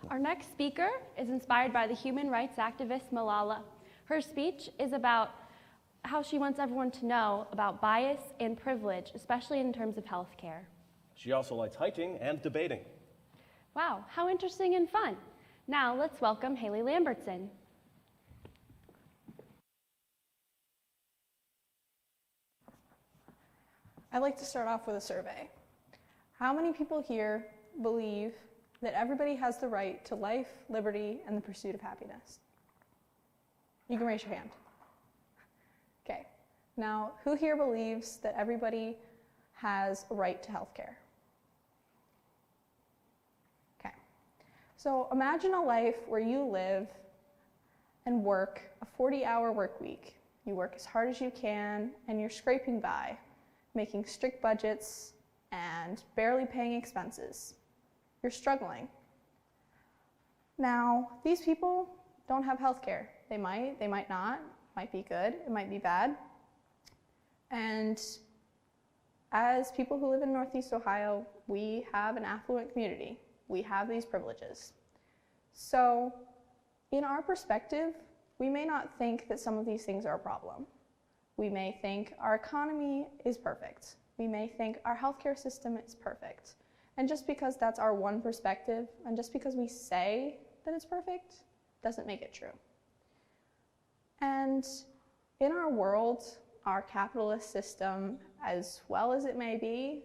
Our next speaker is inspired by the human rights activist Malala. Her speech is about how she wants everyone to know about bias and privilege, especially in terms of healthcare. She also likes hiking and debating. Wow, how interesting and fun. Now let's welcome Haley Lambertson. I'd like to start off with a survey. How many people here believe that everybody has the right to life, liberty, and the pursuit of happiness? You can raise your hand. Okay. Now, who here believes that everybody has a right to health care? Okay. So imagine a life where you live and work a 40-hour work week. You work as hard as you can, and you're scraping by, making strict budgets and barely paying expenses. You're struggling. Now, these people don't have health care. They might not, might be good, it might be bad. And as people who live in Northeast Ohio, we have an affluent community. We have these privileges. So, in our perspective, we may not think that some of these things are a problem. We may think our economy is perfect. We may think our healthcare system is perfect. And just because that's our one perspective, and just because we say that it's perfect, doesn't make it true. And in our world, our capitalist system, as well as it may be,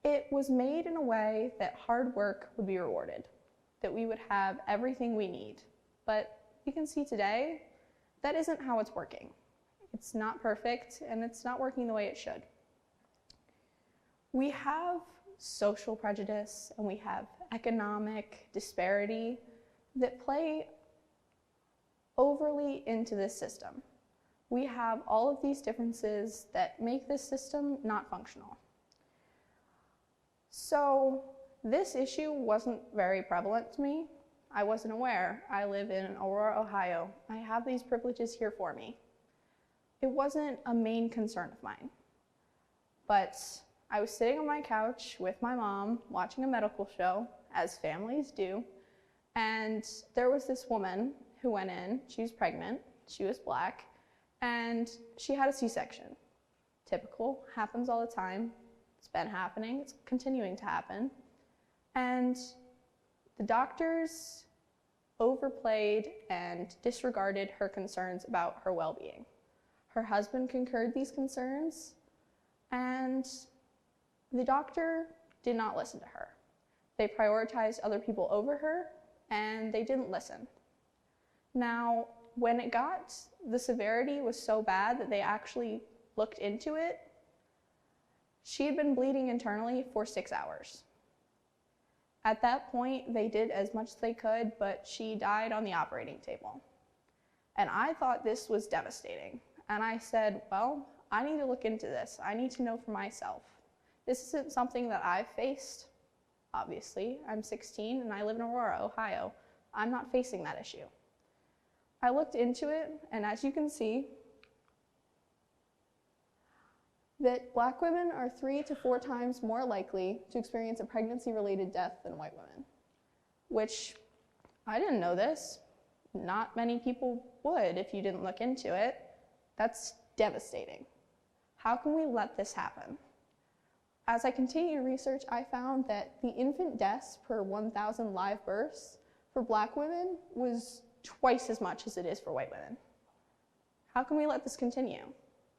it was made in a way that hard work would be rewarded, that we would have everything we need. But you can see today, that isn't how it's working. It's not perfect, and it's not working the way it should. We have social prejudice, and we have economic disparity that play overly into this system. We have all of these differences that make this system not functional. So this issue wasn't very prevalent to me. I wasn't aware. I live in Aurora, Ohio. I have these privileges here for me. It wasn't a main concern of mine. But I was sitting on my couch with my mom watching a medical show, as families do, and there was this woman who went in. She was pregnant, she was Black, and she had a C-section. Typical, happens all the time. It's been happening, it's continuing to happen. And the doctors overplayed and disregarded her concerns about her well-being. Her husband concurred these concerns, and the doctor did not listen to her. They prioritized other people over her, and they didn't listen. Now, when the severity was so bad that they actually looked into it, she had been bleeding internally for 6 hours. At that point, they did as much as they could, but she died on the operating table. And I thought this was devastating. And I said, well, I need to look into this. I need to know for myself. This isn't something that I've faced, obviously. I'm 16 and I live in Aurora, Ohio. I'm not facing that issue. I looked into it, and as you can see, that Black women are 3 to 4 times more likely to experience a pregnancy-related death than white women, which I didn't know this. Not many people would if you didn't look into it. That's devastating. How can we let this happen? As I continue to research, I found that the infant deaths per 1,000 live births for Black women was twice as much as it is for white women. How can we let this continue?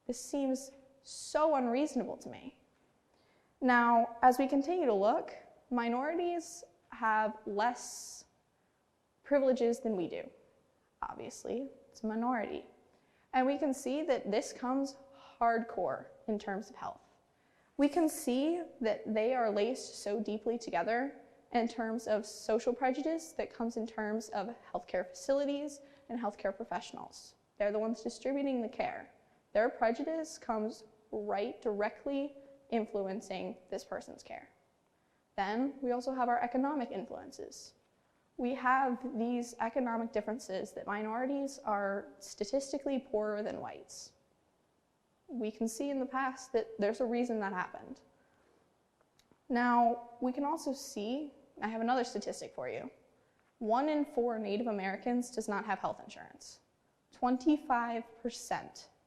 This seems so unreasonable to me. Now, as we continue to look, minorities have less privileges than we do. Obviously, it's a minority. And we can see that this comes hardcore in terms of health. We can see that they are laced so deeply together in terms of social prejudice that comes in terms of healthcare facilities and healthcare professionals. They're the ones distributing the care. Their prejudice comes directly influencing this person's care. Then we also have our economic influences. We have these economic differences that minorities are statistically poorer than whites. We can see in the past that there's a reason that happened. Now, we can also see I have another statistic for you. 1 in 4 Native Americans does not have health insurance. 25%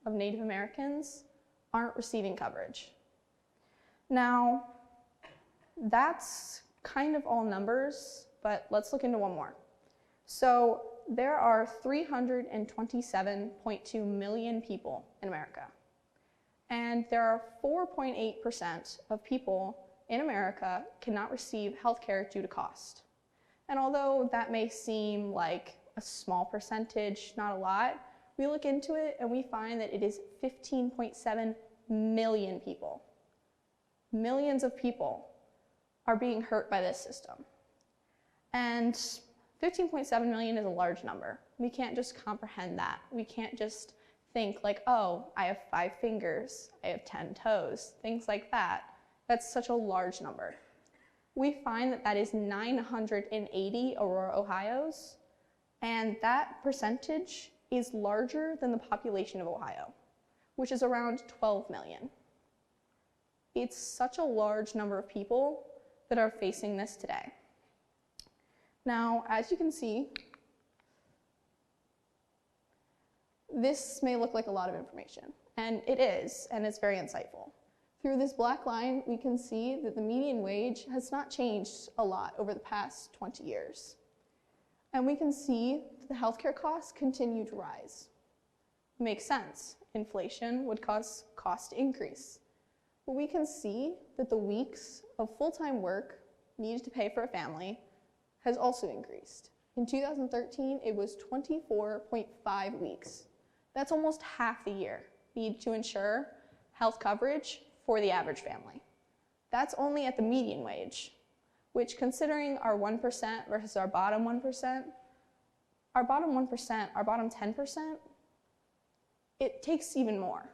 of Native Americans aren't receiving coverage. Now, that's kind of all numbers, but let's look into one more. So there are 327.2 million people in America. And there are 4.8% of people in America cannot receive health care due to cost. And although that may seem like a small percentage, not a lot, we look into it and we find that it is 15.7 million people. Millions of people are being hurt by this system. And 15.7 million is a large number. We can't just comprehend that. We can't just think like, oh, I have 5 fingers, I have 10 toes, things like that. That's such a large number. We find that that is 980 Aurora, Ohios, and that percentage is larger than the population of Ohio, which is around 12 million. It's such a large number of people that are facing this today. Now, as you can see, this may look like a lot of information, and it is, and it's very insightful. Through this black line, we can see that the median wage has not changed a lot over the past 20 years. And we can see that the healthcare costs continue to rise. It makes sense. Inflation would cause costs to increase. But we can see that the weeks of full-time work needed to pay for a family has also increased. In 2013, it was 24.5 weeks. That's almost half the year needed to ensure health coverage for the average family. That's only at the median wage, which, considering our 1% versus our bottom 1%, our bottom 1%, our bottom 10%, it takes even more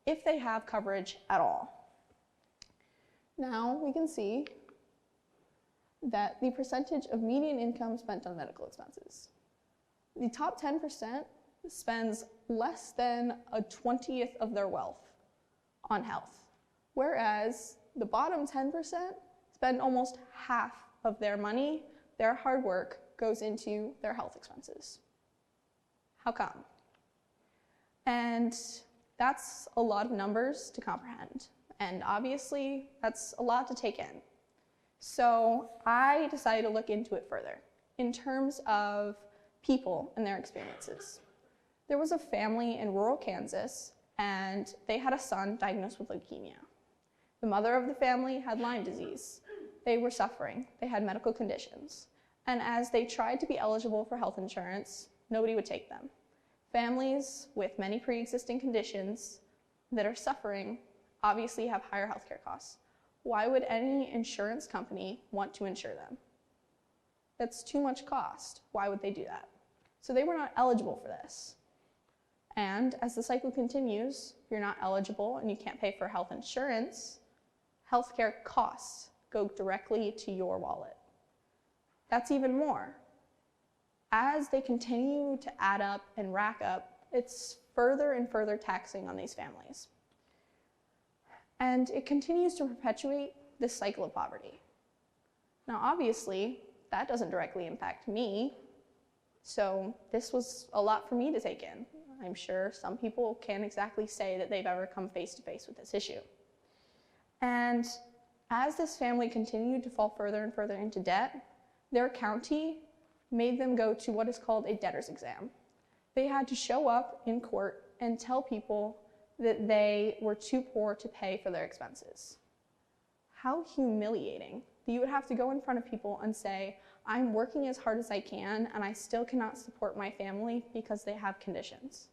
if they have coverage at all. Now we can see that the percentage of median income spent on medical expenses. The top 10% spends less than a 20th of their wealth on health, whereas the bottom 10% spend almost half of their money, their hard work, goes into their health expenses. How come? And that's a lot of numbers to comprehend, and obviously that's a lot to take in. So I decided to look into it further in terms of people and their experiences. There was a family in rural Kansas, and they had a son diagnosed with leukemia. The mother of the family had Lyme disease. They were suffering. They had medical conditions. And as they tried to be eligible for health insurance, nobody would take them. Families with many pre-existing conditions that are suffering obviously have higher healthcare costs. Why would any insurance company want to insure them? That's too much cost. Why would they do that? So they were not eligible for this. And as the cycle continues, if you're not eligible and you can't pay for health insurance, healthcare costs go directly to your wallet. That's even more. As they continue to add up and rack up, it's further and further taxing on these families. And it continues to perpetuate this cycle of poverty. Now, obviously, that doesn't directly impact me, so this was a lot for me to take in. I'm sure some people can't exactly say that they've ever come face to face with this issue. And as this family continued to fall further and further into debt, their county made them go to what is called a debtor's exam. They had to show up in court and tell people that they were too poor to pay for their expenses. How humiliating that you would have to go in front of people and say, I'm working as hard as I can and I still cannot support my family because they have conditions.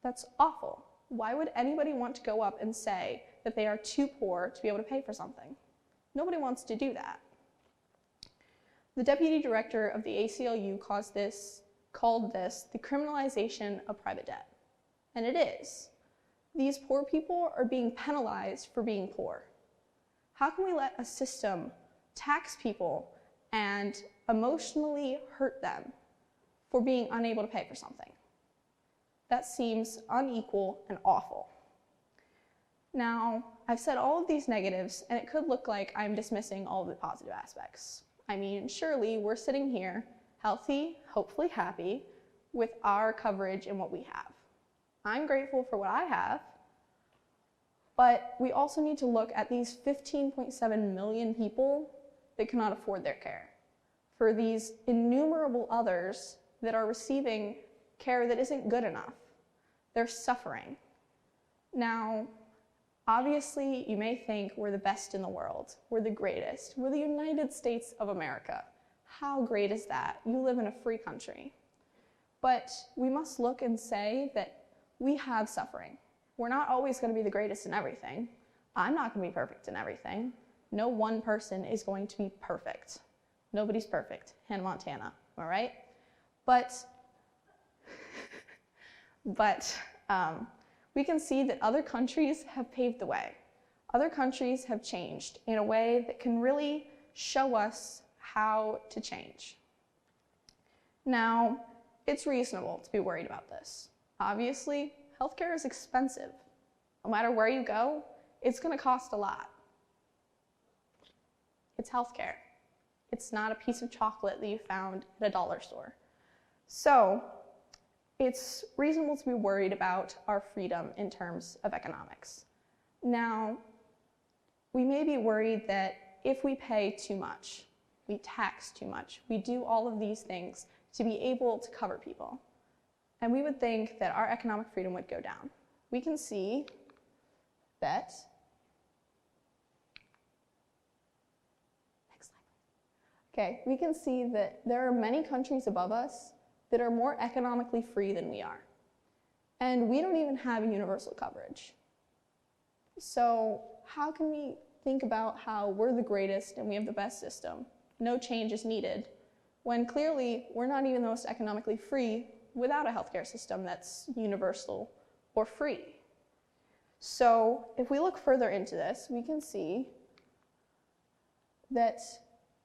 That's awful. Why would anybody want to go up and say that they are too poor to be able to pay for something? Nobody wants to do that. The deputy director of the ACLU called this the criminalization of private debt. And it is. These poor people are being penalized for being poor. How can we let a system tax people and emotionally hurt them for being unable to pay for something? That seems unequal and awful. Now, I've said all of these negatives, and it could look like I'm dismissing all of the positive aspects. I mean, surely we're sitting here healthy, hopefully happy, with our coverage and what we have. I'm grateful for what I have, but we also need to look at these 15.7 million people that cannot afford their care, for these innumerable others that are receiving care that isn't good enough. They're suffering. Now, obviously, you may think we're the best in the world, we're the greatest, we're the United States of America. How great is that? You live in a free country. But we must look and say that we have suffering. We're not always going to be the greatest in everything. I'm not going to be perfect in everything. No one person is going to be perfect. Nobody's perfect. Hannah Montana, am I right? But we can see that other countries have paved the way. Other countries have changed in a way that can really show us how to change. Now, it's reasonable to be worried about this. Obviously, healthcare is expensive. No matter where you go, it's going to cost a lot. It's healthcare. It's not a piece of chocolate that you found at a dollar store. So, it's reasonable to be worried about our freedom in terms of economics. Now, we may be worried that if we pay too much, we tax too much, we do all of these things to be able to cover people, and we would think that our economic freedom would go down. We can see that, next slide. Okay, we can see that there are many countries above us that are more economically free than we are. And we don't even have universal coverage. So how can we think about how we're the greatest and we have the best system? No change is needed, when clearly we're not even the most economically free without a healthcare system that's universal or free. So if we look further into this, we can see that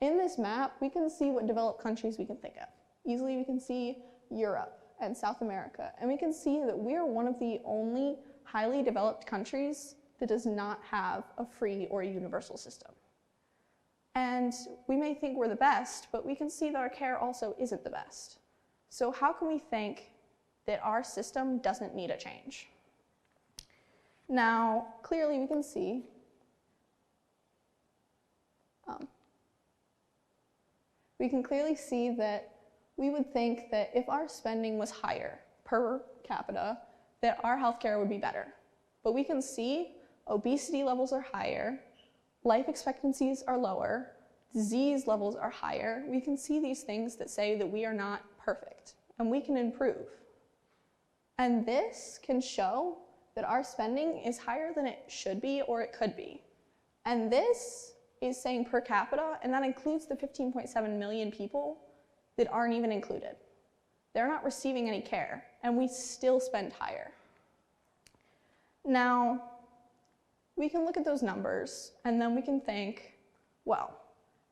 in this map, we can see what developed countries we can think of. Easily we can see Europe and South America, and we can see that we are one of the only highly developed countries that does not have a free or a universal system. And we may think we're the best, but we can see that our care also isn't the best. So how can we think that our system doesn't need a change? Now, clearly we can see that we would think that if our spending was higher per capita, that our healthcare would be better. But we can see obesity levels are higher, life expectancies are lower, disease levels are higher. We can see these things that say that we are not perfect and we can improve. And this can show that our spending is higher than it should be or it could be. And this is saying per capita, and that includes the 15.7 million people that aren't even included. They're not receiving any care, and we still spend higher. Now, we can look at those numbers, and then we can think, well,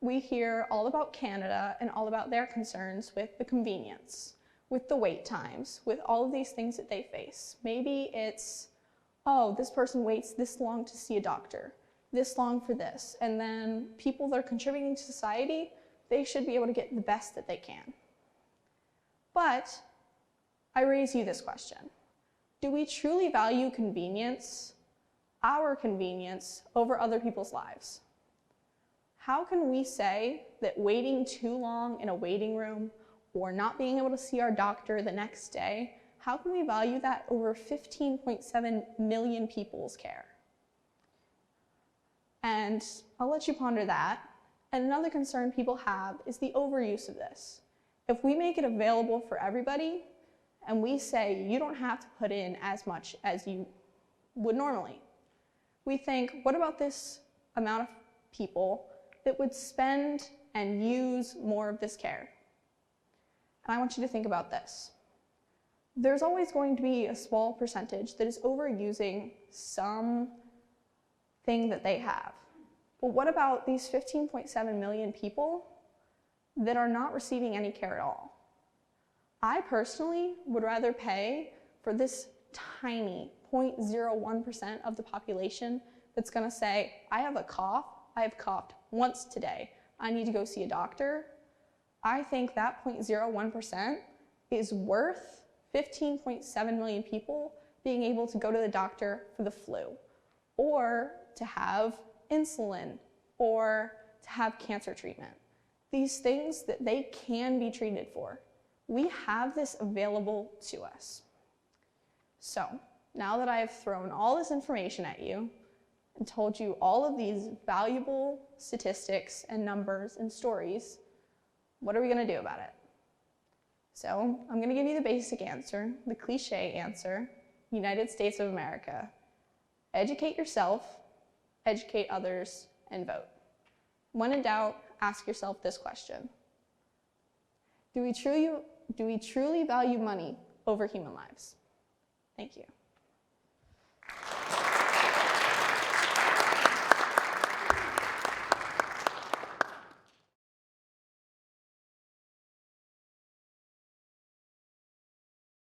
we hear all about Canada and all about their concerns with the convenience, with the wait times, with all of these things that they face. Maybe it's, oh, this person waits this long to see a doctor, this long for this, and then people that are contributing to society, they should be able to get the best that they can. But I raise you this question. Do we truly value convenience, our convenience, over other people's lives? How can we say that waiting too long in a waiting room or not being able to see our doctor the next day, how can we value that over 15.7 million people's care? And I'll let you ponder that. And another concern people have is the overuse of this. If we make it available for everybody, and we say you don't have to put in as much as you would normally, we think, what about this amount of people that would spend and use more of this care? And I want you to think about this. There's always going to be a small percentage that is overusing some thing that they have. But what about these 15.7 million people that are not receiving any care at all? I personally would rather pay for this tiny 0.01% of the population that's going to say, I have a cough, I have coughed once today, I need to go see a doctor, I think that 0.01% is worth 15.7 million people being able to go to the doctor for the flu, or to have insulin, or to have cancer treatment. These things that they can be treated for. We have this available to us. So, now that I've thrown all this information at you and told you all of these valuable statistics and numbers and stories, what are we going to do about it? So, I'm going to give you the basic answer, the cliche answer, United States of America. Educate yourself, educate others, and vote. When in doubt, ask yourself this question. Do we truly value money over human lives? Thank you.